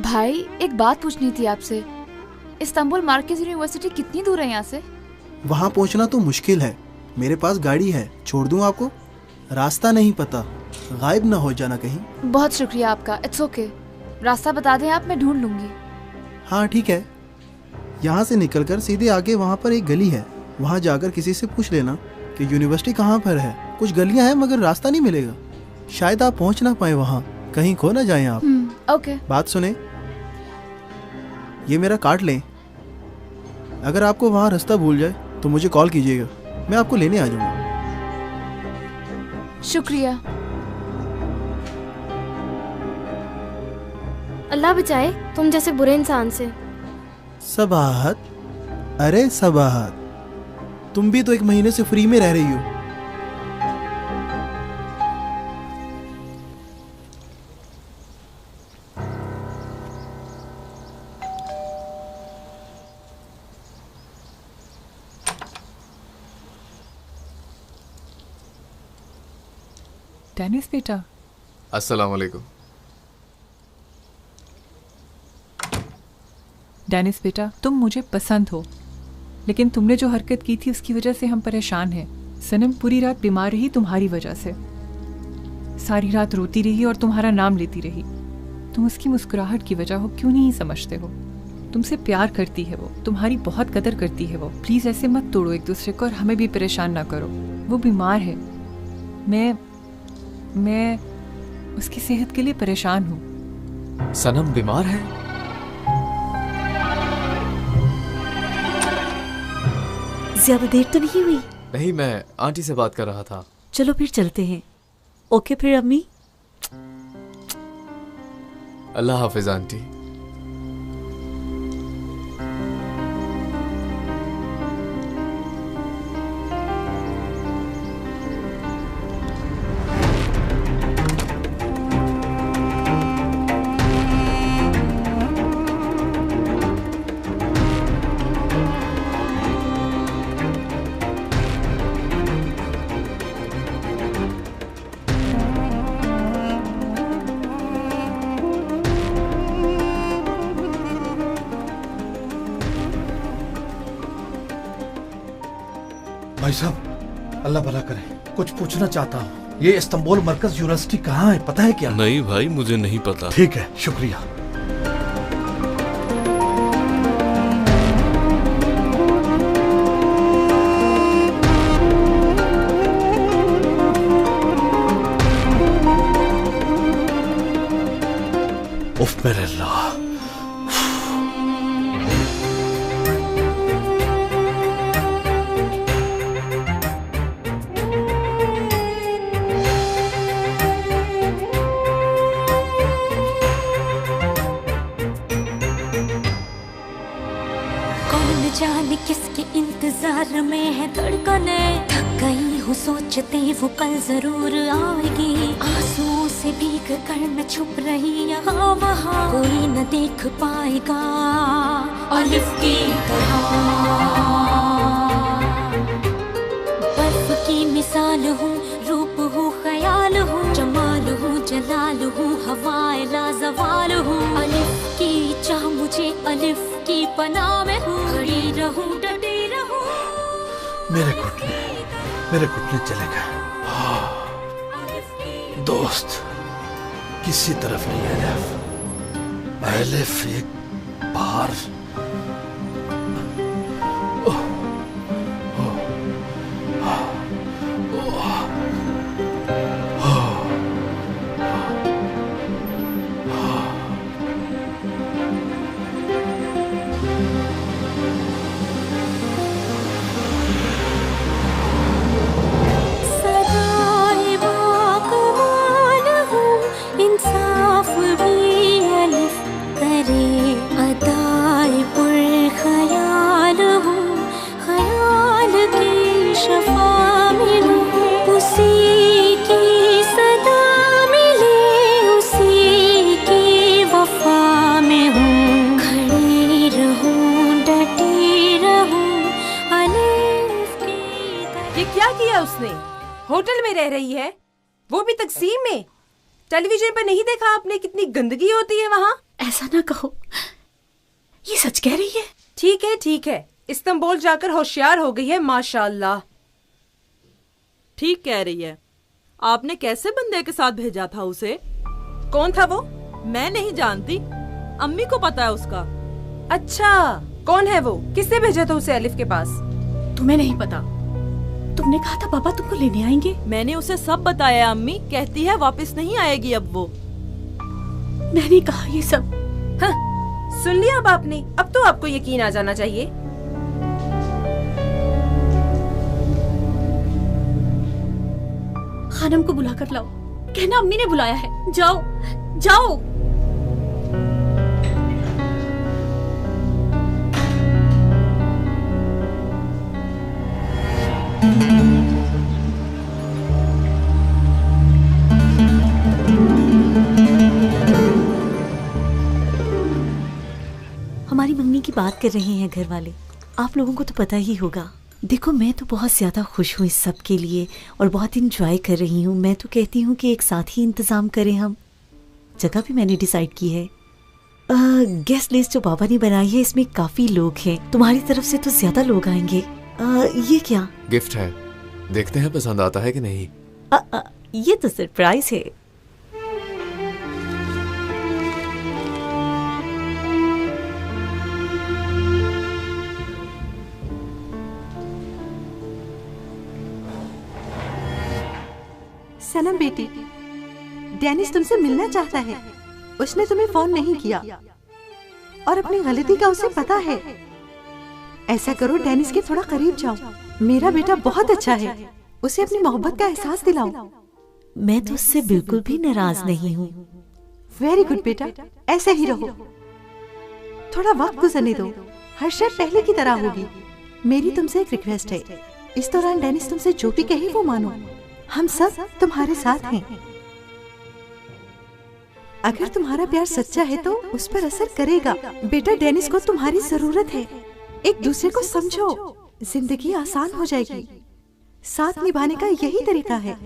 [SPEAKER 4] भाई एक बात पूछनी थी आपसे। इस्तांबुल मार्केज यूनिवर्सिटी कितनी दूर है यहाँ से?
[SPEAKER 11] वहाँ पहुँचना तो मुश्किल है। मेरे पास गाड़ी है, छोड़ दूँ आपको? रास्ता नहीं पता, गायब ना हो जाना कहीं।
[SPEAKER 4] बहुत शुक्रिया आपका। इट्स ओके, रास्ता बता दें आप, मैं ढूंढ लूंगी।
[SPEAKER 11] हाँ ठीक है। यहाँ से निकलकर सीधे आगे वहाँ पर एक गली है, वहाँ जाकर किसी से पूछ लेना कि यूनिवर्सिटी कहाँ पर है। कुछ गलियाँ हैं मगर रास्ता नहीं मिलेगा। शायद आप पहुँच ना पाए वहाँ, कहीं खो ना जाएं आप।
[SPEAKER 4] ओके।
[SPEAKER 11] बात सुने, ये मेरा कार्ड लें। अगर आपको वहाँ रास्ता भूल जाए तो मुझे कॉल कीजिएगा, मैं आपको लेने आ जाऊँगा।
[SPEAKER 4] शुक्रिया।
[SPEAKER 16] अल्लाह बचाए तुम जैसे बुरे इंसान से।
[SPEAKER 11] सबाहत, अरे सबाहत, तुम भी तो 1 महीने से फ्री में रह रही हो।
[SPEAKER 9] डेनिस बेटा।
[SPEAKER 6] अस्सलाम वालेकुम।
[SPEAKER 9] डेनिस बेटा, तुम मुझे पसंद हो, लेकिन तुमने जो हरकत की थी उसकी वजह से हम परेशान हैं। सनम पूरी रात बीमार रही तुम्हारी वजह से, सारी रात रोती रही और तुम्हारा नाम लेती रही। तुम उसकी मुस्कुराहट की वजह हो, क्यों नहीं समझते हो? तुमसे प्यार करती है वो, तुम्हारी बहुत कदर करती है वो। प्लीज ऐसे मत तोड़ो एक दूसरे को और हमें भी परेशान ना करो। वो बीमार है, मैं उसकी सेहत के लिए परेशान हूँ।
[SPEAKER 6] सनम बीमार है?
[SPEAKER 18] ज्यादा देर तो नहीं हुई?
[SPEAKER 6] नहीं, मैं आंटी से बात कर रहा था।
[SPEAKER 18] चलो फिर चलते हैं। ओके फिर अम्मी।
[SPEAKER 6] अल्लाह हाफिज आंटी।
[SPEAKER 13] भाई साहब, अल्लाह भला करे, कुछ पूछना चाहता हूँ। ये इस्तांबुल मरकज यूनिवर्सिटी कहाँ है, पता है क्या?
[SPEAKER 19] नहीं भाई, मुझे नहीं पता।
[SPEAKER 13] ठीक है, शुक्रिया। उफ मेरे अल्लाह।
[SPEAKER 2] जाने किसके इंतजार में है धड़कने, थक गई हूँ सोचते वो कल जरूर आएगी। आंसुओं से भीग कर मैं छुप रही यहाँ वहाँ, कोई न देख पाएगा अलिफ की तरह। बर्फ की मिसाल हूँ, रूप हूँ ख्याल हूँ, जमाल हूँ जलाल हूँ, हवाए लाजवाल हूँ। अलिफ की चाह मुझे अलिफ की पनाह में हूँ, खड़ी रहूँ डटी रहूँ।
[SPEAKER 13] मेरे घुटने चले गए। दोस्त किसी तरफ नहीं है। अलिफ एक बार
[SPEAKER 12] उसने होटल में रह रही है, वो भी तकसीम में। टेलीविजन पर नहीं देखा आपने कितनी गंदगी होती है वहाँ?
[SPEAKER 18] ऐसा ना कहो, ये सच कह रही है।
[SPEAKER 12] ठीक है, इस्तांबुल जाकर होशियार हो गई है माशाअल्लाह।
[SPEAKER 20] ठीक कह रही है। आपने कैसे बंदे के साथ भेजा था उसे?
[SPEAKER 12] कौन था वो?
[SPEAKER 20] मैं नहीं जानती, अम्मी को पता है उसका।
[SPEAKER 12] अच्छा, कौन है वो? किसने भेजा था उसे अलिफ के पास?
[SPEAKER 18] तुम्हें नहीं पता? तुमने कहा था पापा तुमको लेने आएंगे।
[SPEAKER 20] मैंने उसे सब बताया। अम्मी कहती है वापस नहीं आएगी अब वो।
[SPEAKER 18] मैंने कहा ये सब।
[SPEAKER 12] हाँ, सुन लिया अब आपने। अब तो आपको यकीन आ जाना चाहिए।
[SPEAKER 18] खानम को बुला कर लाओ। कहना अम्मी ने बुलाया है। जाओ जाओ।
[SPEAKER 19] हमारी मंगनी की बात कर रहे हैं घर वाले। आप लोगों को तो पता ही होगा। देखो मैं तो बहुत ज़्यादा खुश हूँ इस सब के लिए और बहुत इंजॉय कर रही हूँ। मैं तो कहती हूँ कि एक साथ ही इंतज़ाम करें हम। जगह भी मैंने डिसाइड की है। गेस्ट लिस्ट जो बाबा ने बनाई है इसमें काफ़ी लोग हैं। तुम्हारी तरफ से तो ज़्यादा लोग आएंगे। ये क्या?
[SPEAKER 6] गिफ्ट है, देखते हैं पसंद आता है कि नहीं।
[SPEAKER 19] ये तो सरप्राइज है।
[SPEAKER 10] सनम बेटी, डेनिस तुमसे मिलना चाहता है। उसने तुम्हें फोन नहीं किया और अपनी गलती का उसे पता है। ऐसा करो, डेनिस के थोड़ा करीब जाओ। मेरा बेटा बहुत अच्छा है, उसे अपनी मोहब्बत का एहसास दिलाओ।
[SPEAKER 19] मैं तो उससे बिल्कुल भी नाराज नहीं हूँ।
[SPEAKER 10] वेरी गुड बेटा, ऐसे ही रहो। थोड़ा वक्त गुजरने दो, हर शय पहले की तरह होगी। मेरी तुमसे एक रिक्वेस्ट है, इस दौरान डेनिस तुमसे जो भी कहे वो मानो। हम सब तुम्हारे साथ हैं। अगर तुम्हारा प्यार सच्चा है तो उस पर असर करेगा। बेटा, डेनिस को तुम्हारी जरूरत है। एक दूसरे को समझो, जिंदगी आसान हो जाएगी। साथ निभाने का यही तरीका है।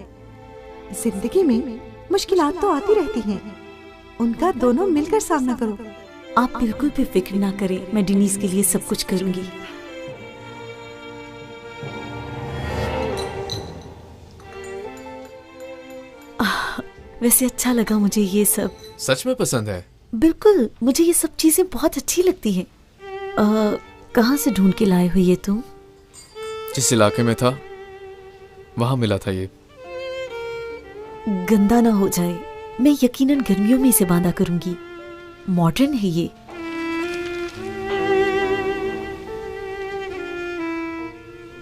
[SPEAKER 10] जिंदगी में मुश्किलात तो आती रहती हैं, उनका दोनों मिलकर सामना करो।
[SPEAKER 19] आप बिल्कुल भी फिक्र ना करें, मैं डेनिस के लिए सब कुछ करूंगी। वैसे अच्छा लगा मुझे ये सब।
[SPEAKER 6] सच में पसंद है?
[SPEAKER 19] बिल्कुल, मुझे ये सब चीजें बहुत अच्छी लगती हैं। कहाँ से ढूंढ के लाए हो ये तुम?
[SPEAKER 6] जिस इलाके में था वहां मिला था ये।
[SPEAKER 19] गंदा ना हो जाए, मैं यकीनन गर्मियों में इसे बांधा करूंगी। मॉडर्न है ये।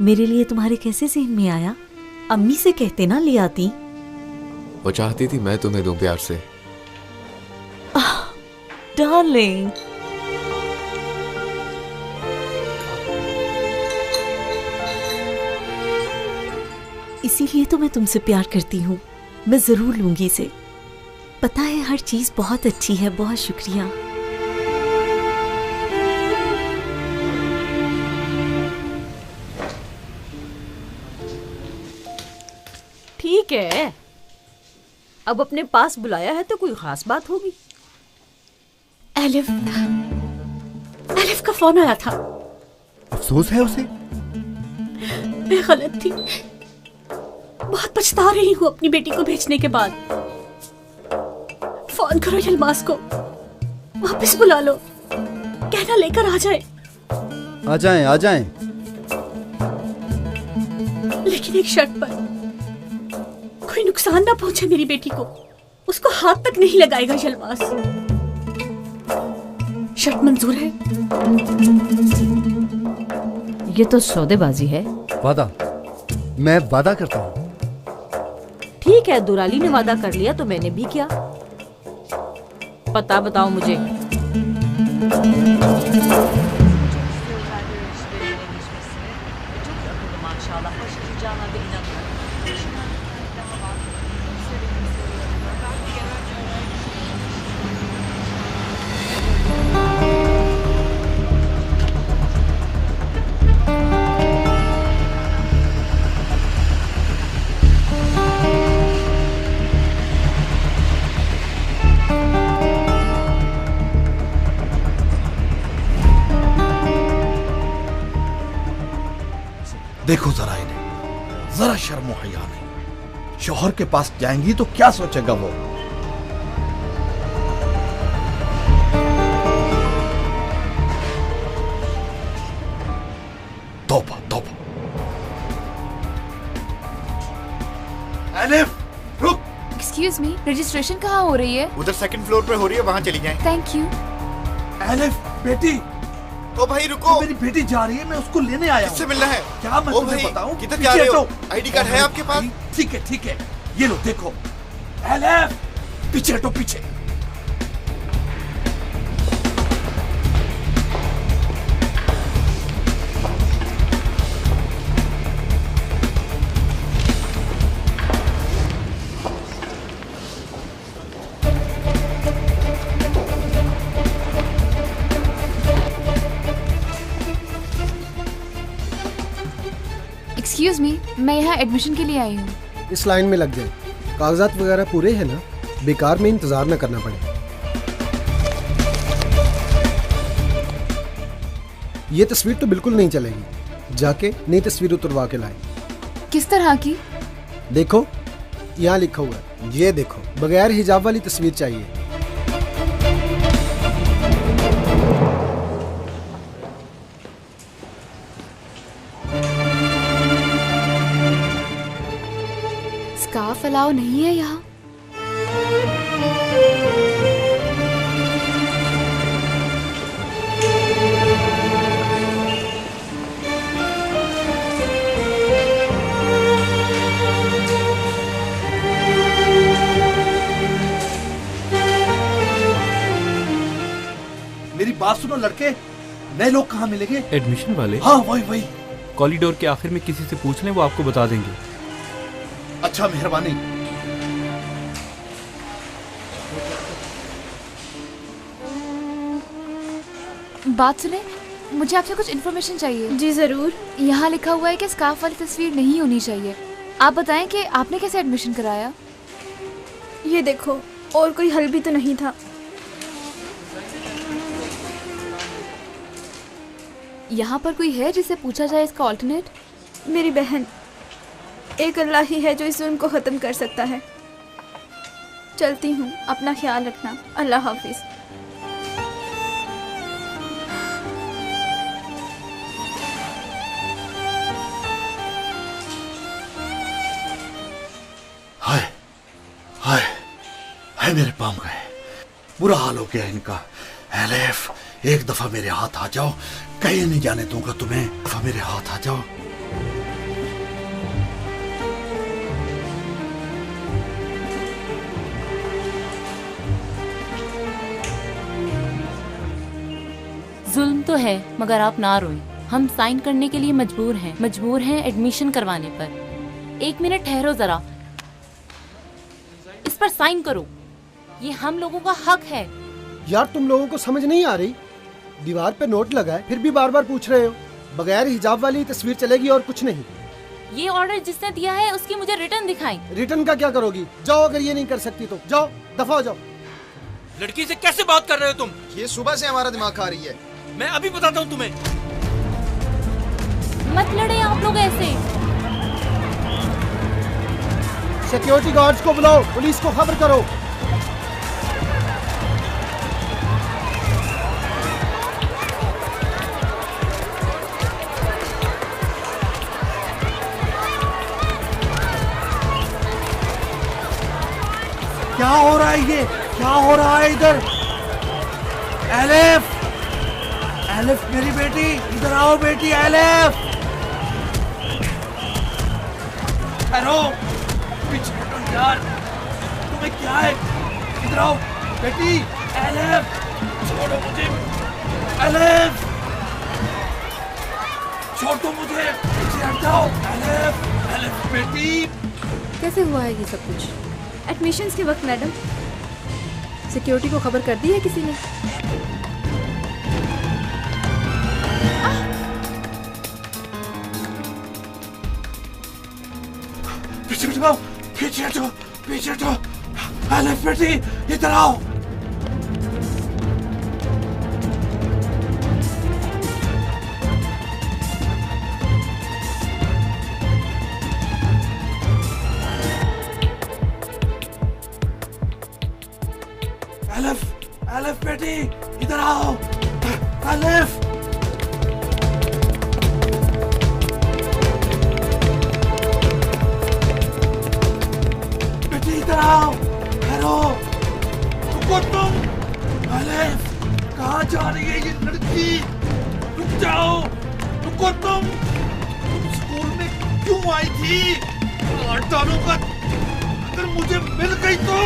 [SPEAKER 19] मेरे लिए तुम्हारे कैसे ज़हन में आया? अम्मी से कहते ना ले आती।
[SPEAKER 6] वो चाहती थी मैं तुम्हें दूं प्यार से।
[SPEAKER 19] डार्लिंग, इसीलिए तो मैं तुमसे प्यार करती हूँ। मैं जरूर लूंगी इसे। पता है हर चीज बहुत अच्छी है। बहुत शुक्रिया।
[SPEAKER 20] ठीक है, अब अपने पास बुलाया है तो कोई खास बात होगी।
[SPEAKER 18] एलिफ का फोन आया था।
[SPEAKER 11] अफसोस है उसे?
[SPEAKER 18] मैं गलत थी। बहुत पछता रही हूँ अपनी बेटी को भेजने के बाद। फोन करो यलमास को, वापस बुला लो। कहना लेकर आ जाए।
[SPEAKER 11] आ जाएं, आ जाएं।
[SPEAKER 18] लेकिन एक शर्त पर, कोई नुकसान ना पहुंचे मेरी बेटी को। उसको हाथ तक नहीं लगाएगा यलमास। शर्त मंजूर है?
[SPEAKER 20] ये तो सौदेबाजी है।
[SPEAKER 11] वादा, मैं वादा करता हूँ।
[SPEAKER 20] ठीक है, दुराली ने वादा कर लिया तो मैंने भी किया। पता बताओ मुझे।
[SPEAKER 13] देखो जरा इन्हें, जरा शर्म हया नहीं। शौहर के पास जाएंगी तो क्या सोचेगा वो? तौबा तौबा।
[SPEAKER 4] एलिफ, रुक। एक्सक्यूज मी, रजिस्ट्रेशन कहाँ हो रही है?
[SPEAKER 21] उधर सेकंड फ्लोर पे हो रही है, वहां चली जाएं।
[SPEAKER 4] Thank you.
[SPEAKER 13] एलिफ बेटी।
[SPEAKER 21] ओ भाई रुको,
[SPEAKER 13] मेरी बेटी जा रही है, मैं उसको लेने आया हूँ।
[SPEAKER 21] किससे मिलना है?
[SPEAKER 13] क्या मैं
[SPEAKER 21] ओ
[SPEAKER 13] तुम्हें
[SPEAKER 21] भाई,
[SPEAKER 13] बताऊं?
[SPEAKER 21] किधर जा रहे हो? आईडी कार्ड है आपके पास?
[SPEAKER 13] ठीक है ठीक है, ये लो देखो, एलिफ पीछे हटो पीछे।
[SPEAKER 4] एक्सक्यूज मी, मैं यहाँ एडमिशन के लिए आई हूँ।
[SPEAKER 5] इस लाइन में लग जाए, कागजात वगैरह पूरे हैं ना, बेकार में इंतजार न करना पड़े। ये तस्वीर तो बिल्कुल नहीं चलेगी, जाके नई तस्वीर उतरवा के लाए।
[SPEAKER 4] किस तरह की?
[SPEAKER 5] देखो यहाँ लिखा हुआ है, ये देखो, बगैर हिजाब वाली तस्वीर चाहिए।
[SPEAKER 4] स्कार्फ अलाउ नहीं है यहाँ।
[SPEAKER 13] मेरी बात सुनो लड़के, नए लोग कहाँ मिलेंगे?
[SPEAKER 1] एडमिशन वाले?
[SPEAKER 13] हाँ वही वही।
[SPEAKER 1] कॉरिडोर के आखिर में किसी से पूछ लें, वो आपको बता देंगे।
[SPEAKER 13] अच्छा मेहरबानी।
[SPEAKER 4] बात सुने, मुझे आपसे कुछ इन्फॉर्मेशन चाहिए।
[SPEAKER 18] जी जरूर।
[SPEAKER 4] यहाँ लिखा हुआ है कि स्कार्फ वाली तस्वीर नहीं होनी चाहिए। आप बताएं कि आपने कैसे एडमिशन कराया?
[SPEAKER 18] ये देखो, और कोई हल भी तो नहीं था।
[SPEAKER 4] यहाँ पर कोई है जिसे पूछा जाए इसका ऑल्टरनेट?
[SPEAKER 18] मेरी बहन, एक अल्लाह ही है जो इस जुल्म को ख़त्म कर सकता है। चलती हूँ, अपना ख्याल रखना। अल्लाह हाफिज।
[SPEAKER 13] हाय हाय हाय, मेरे पाँव गए, बुरा हाल हो गया इनका। एलिफ, एक दफा मेरे हाथ आ जाओ, कहीं नहीं जाने दूंगा तुम्हें। दफा मेरे हाथ आ जाओ।
[SPEAKER 20] जुल्म तो है, मगर आप ना रोएं। हम साइन करने के लिए मजबूर हैं एडमिशन करवाने पर। 1 मिनट ठहरो जरा, इस पर साइन करो। ये हम लोगों का हक है।
[SPEAKER 5] यार तुम लोगों को समझ नहीं आ रही? दीवार पे नोट लगा है, फिर भी बार बार पूछ रहे हो। बगैर हिजाब वाली तस्वीर चलेगी और कुछ नहीं।
[SPEAKER 20] ये ऑर्डर जिसने दिया है उसकी मुझे रिटर्न दिखाएं।
[SPEAKER 5] रिटर्न का क्या करोगी? जाओ, अगर ये नहीं कर सकती तो जाओ, दफा हो जाओ।
[SPEAKER 15] लड़की से कैसे बात कर रहे हो तुम?
[SPEAKER 21] ये सुबह से हमारा दिमाग खा रही है।
[SPEAKER 15] मैं अभी बताता हूँ तुम्हें।
[SPEAKER 20] मत लड़े आप लोग ऐसे।
[SPEAKER 5] सिक्योरिटी गार्ड्स को बुलाओ, पुलिस को खबर करो।
[SPEAKER 13] क्या हो रहा है ये? क्या हो रहा है इधर? एलिफ, एलिफ मेरी बेटी, इधर आओ बेटी। एलिफ, ठहरो, पीछे हटो यार, तुम्हें क्या है? इधर आओ बेटी। एलिफ, छोड़ो मुझे। एलिफ, छोड़ दो मुझे, पीछे हट जाओ। एलिफ, एलिफ बेटी।
[SPEAKER 12] कैसे हुआ है ये सब कुछ?
[SPEAKER 18] एडमिशन्स के वक्त मैडम।
[SPEAKER 12] सिक्योरिटी को खबर कर दी है किसी ने?
[SPEAKER 13] पीछे हटो, पीछे हटो, पीछे हटो। एलिफ बेटी, इधर आओ। एलिफ, एलिफ बेटी, इधर आओ। एलिफ, बेटी इधर आओ। हेलो, रुको तुम। एलिफ, कहाँ जा रही है ये लड़की? रुक जाओ, रुको तुम। तुम स्कूल में क्यों आई थी? काट डालूंगा। अगर मुझे मिल गई तो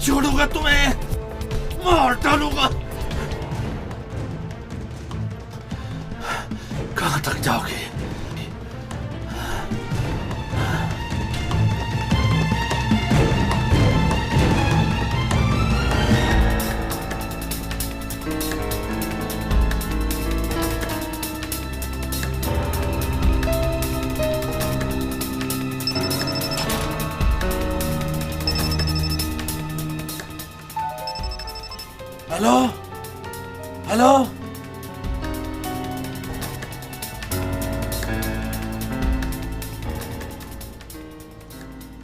[SPEAKER 13] छोड़ूंगा तुम्हें, मार डालूंगा। कहां तक जाओगे? Hello hello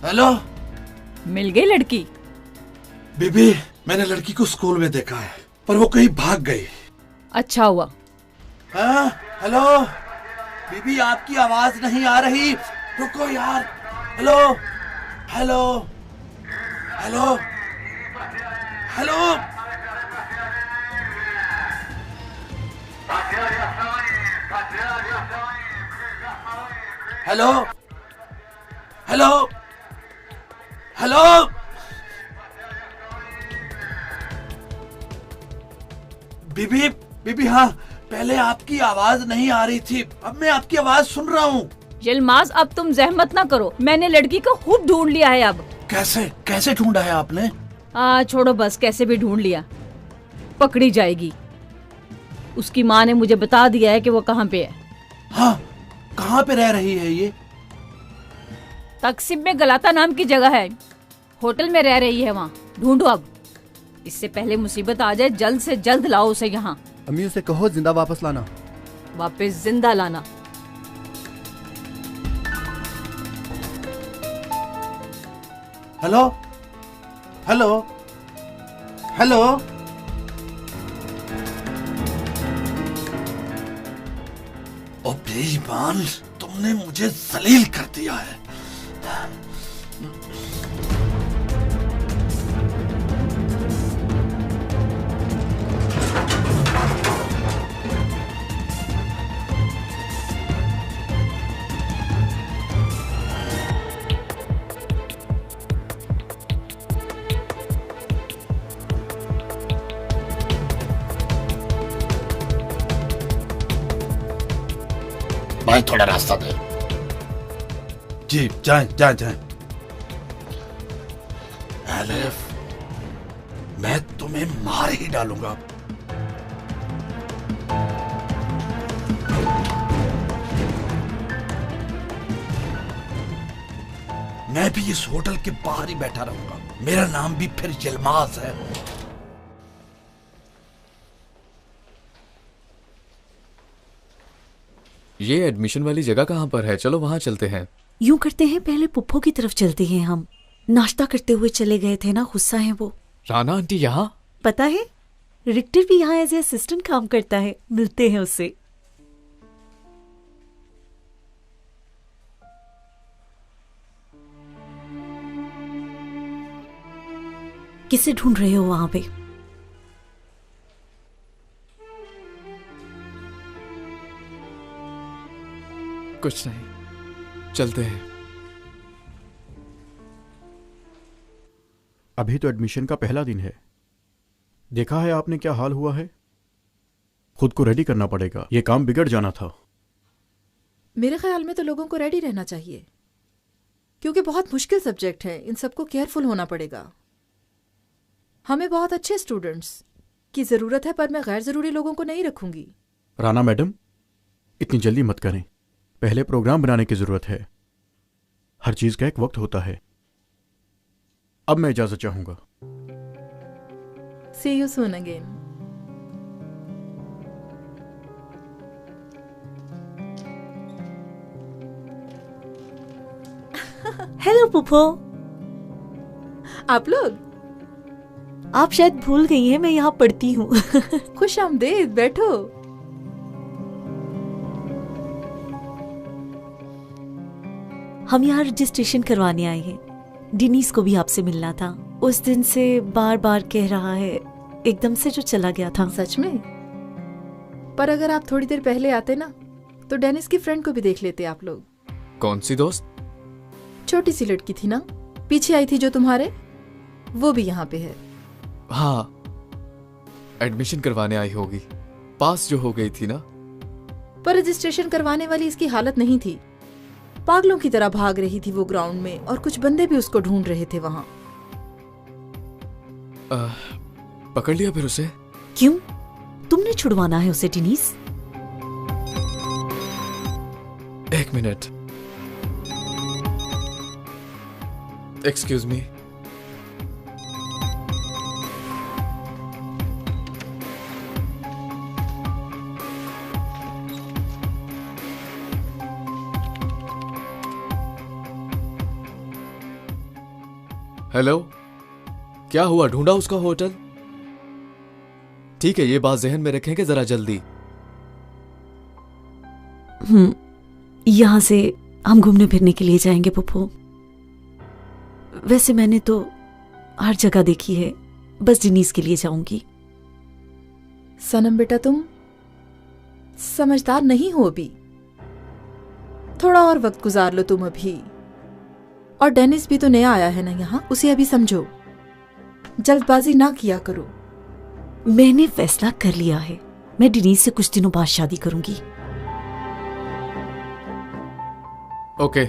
[SPEAKER 13] hello.
[SPEAKER 9] मिल गई लड़की?
[SPEAKER 13] बीबी, मैंने लड़की को स्कूल में देखा है, पर वो कहीं भाग गई।
[SPEAKER 9] अच्छा हुआ।
[SPEAKER 13] हाँ, हेलो बीबी, आपकी आवाज नहीं आ रही, रुको यार। Hello hello hello hello. Hello hello hello. बीबी बीबी, हाँ, पहले आपकी आवाज नहीं आ रही थी, अब मैं आपकी आवाज सुन रहा हूँ।
[SPEAKER 9] यलमाज, अब तुम जहमत ना करो, मैंने लड़की को खुद ढूंढ लिया है। अब
[SPEAKER 13] कैसे कैसे ढूंढा है आपने?
[SPEAKER 9] छोड़ो बस, कैसे भी ढूंढ लिया, पकड़ी जाएगी। उसकी माँ ने मुझे बता दिया है कि वो कहाँ पे है।
[SPEAKER 13] हाँ, कहाँ पे रह रही है ये?
[SPEAKER 9] तकसीम में गलाता नाम की जगह है, होटल में रह रही है, वहाँ ढूंढो अब, इससे पहले मुसीबत आ जाए। जल्द से जल्द लाओ उसे यहाँ।
[SPEAKER 11] अम्मी उसे कहो जिंदा वापस लाना।
[SPEAKER 9] वापस जिंदा लाना।
[SPEAKER 13] Hello hello hello. ओ बेईमान, तुमने मुझे जलील कर दिया है। भाई थोड़ा रास्ता दे। जी, जाएं जाएं जाएं। एलिफ, मैं तुम्हें मार ही डालूंगा। मैं भी इस होटल के बाहर ही बैठा रहूंगा, मेरा नाम भी फिर यलमाज है।
[SPEAKER 6] ये एडमिशन वाली जगह कहाँ पर है? चलो वहाँ चलते हैं।
[SPEAKER 19] यूं करते हैं, पहले पुप्पो की तरफ चलते हैं। हम नाश्ता करते हुए चले गए थे ना, गुस्सा है वो।
[SPEAKER 6] राना आंटी यहाँ?
[SPEAKER 19] पता है, रिक्टर भी यहाँ एज ए असिस्टेंट काम करता है, मिलते हैं उससे। किसे ढूंढ रहे हो वहां पे?
[SPEAKER 6] कुछ नहीं, चलते हैं।
[SPEAKER 8] अभी तो एडमिशन का पहला दिन है। देखा है आपने क्या हाल हुआ है? खुद को रेडी करना पड़ेगा, ये काम बिगड़ जाना था।
[SPEAKER 12] मेरे ख्याल में तो लोगों को रेडी रहना चाहिए, क्योंकि बहुत मुश्किल सब्जेक्ट है, इन सबको केयरफुल होना पड़ेगा। हमें बहुत अच्छे स्टूडेंट्स की जरूरत है, पर मैं गैर जरूरी लोगों को नहीं रखूंगी।
[SPEAKER 8] राना मैडम, इतनी जल्दी मत करें, पहले प्रोग्राम बनाने की जरूरत है। हर चीज का एक वक्त होता है। अब मैं इजाजत चाहूंगा।
[SPEAKER 12] See you soon again.
[SPEAKER 19] Hello पुप्पो।
[SPEAKER 12] आप लोग?
[SPEAKER 19] आप शायद भूल गई हैं मैं यहाँ पढ़ती हूँ।
[SPEAKER 12] खुश आमदीद, बैठो।
[SPEAKER 19] हम यहाँ रजिस्ट्रेशन करवाने आए हैं। डिनीस को भी आपसे मिलना था। उस दिन से बार बार कह रहा है, एकदम से जो चला गया था।
[SPEAKER 12] सच में? पर अगर आप थोड़ी देर पहले आते ना तो डेनिस की फ्रेंड को भी देख लेते आप लोग।
[SPEAKER 6] कौन सी दोस्त?
[SPEAKER 12] छोटी सी लड़की थी ना, पीछे आई थी जो तुम्हारे, वो भी यहाँ पे है।
[SPEAKER 6] हाँ, एडमिशन करवाने आई होगी। पास जो हो गई थी ना।
[SPEAKER 12] पर रजिस्ट्रेशन करवाने वाली इसकी हालत नहीं थी। पागलों की तरह भाग रही थी वो ग्राउंड में, और कुछ बंदे भी उसको ढूंढ रहे थे वहाँ।
[SPEAKER 6] पकड़ लिया फिर उसे?
[SPEAKER 19] क्यों? तुमने छुड़वाना है उसे डिनीस?
[SPEAKER 6] एक मिनट। Excuse me. हेलो, क्या हुआ? ढूंढा उसका होटल? ठीक है, ये बात जहन में रखेंगे जरा जल्दी।
[SPEAKER 19] यहाँ से हम घूमने फिरने के लिए जाएंगे पुप्पो। वैसे मैंने तो हर जगह देखी है, बस डिनीस के लिए जाऊंगी।
[SPEAKER 12] सनम बेटा, तुम समझदार नहीं हो अभी। थोड़ा और वक्त गुजार लो तुम अभी। और डेनिस भी तो नया आया है ना यहाँ, उसे अभी समझो। जल्दबाजी ना किया करो।
[SPEAKER 19] मैंने फैसला कर लिया है, मैं डिनीस से कुछ दिनों बाद शादी करूंगी।
[SPEAKER 6] ओके।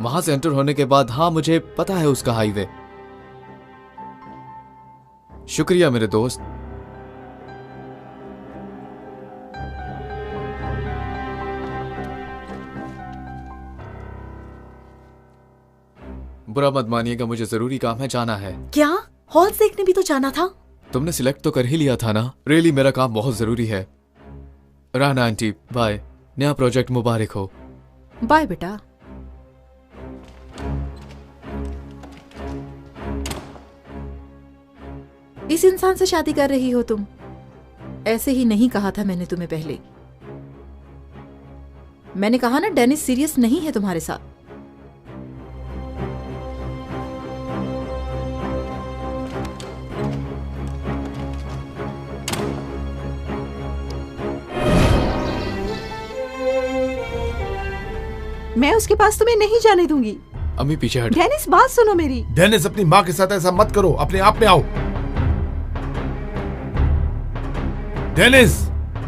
[SPEAKER 6] वहां से एंटर होने के बाद, हाँ मुझे पता है उसका हाईवे। शुक्रिया मेरे दोस्त। बुरा मत मानिएगा, मुझे जरूरी काम है, जाना है।
[SPEAKER 19] क्या? हॉल देखने भी तो जाना था।
[SPEAKER 6] तुमने सिलेक्ट तो कर ही लिया था ना। रियली मेरा काम बहुत जरूरी है। Rana aunty, bye. नया प्रोजेक्ट मुबारक हो।
[SPEAKER 12] बाय बेटा। इस इंसान से शादी कर रही हो तुम? ऐसे ही नहीं कहा था मैंने तुम्हें पहले। मैंने कहा ना, डेनिस सीरियस नहीं है तुम्हारे साथ।
[SPEAKER 10] मैं उसके पास तुम्हें नहीं जाने दूंगी।
[SPEAKER 6] अम्मी पीछे हट।
[SPEAKER 10] डेनिस, बात सुनो मेरी।
[SPEAKER 3] डेनिस, अपनी माँ के साथ ऐसा मत करो, अपने आप में आओ। डेनिस!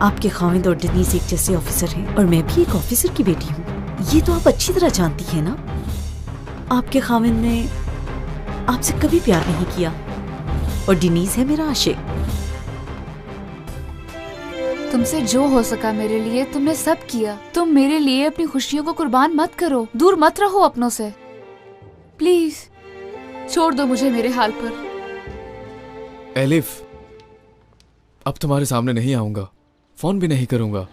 [SPEAKER 19] आपके खाविंद और डिनीस एक जैसे ऑफिसर हैं, और मैं भी एक ऑफिसर की बेटी हूँ। ये तो आप अच्छी तरह जानती हैं ना। आपके खाविंद ने आपसे कभी प्यार नहीं किया, और डिनीस है मेरा आशिक।
[SPEAKER 4] तुमसे जो हो सका मेरे लिए तुमने सब किया। तुम मेरे लिए अपनी खुशियों को कुर्बान मत करो, दूर मत रहो अपनों से। प्लीज छोड़ दो मुझे मेरे हाल पर।
[SPEAKER 6] एलिफ, अब तुम्हारे सामने नहीं आऊंगा, फोन भी नहीं करूंगा।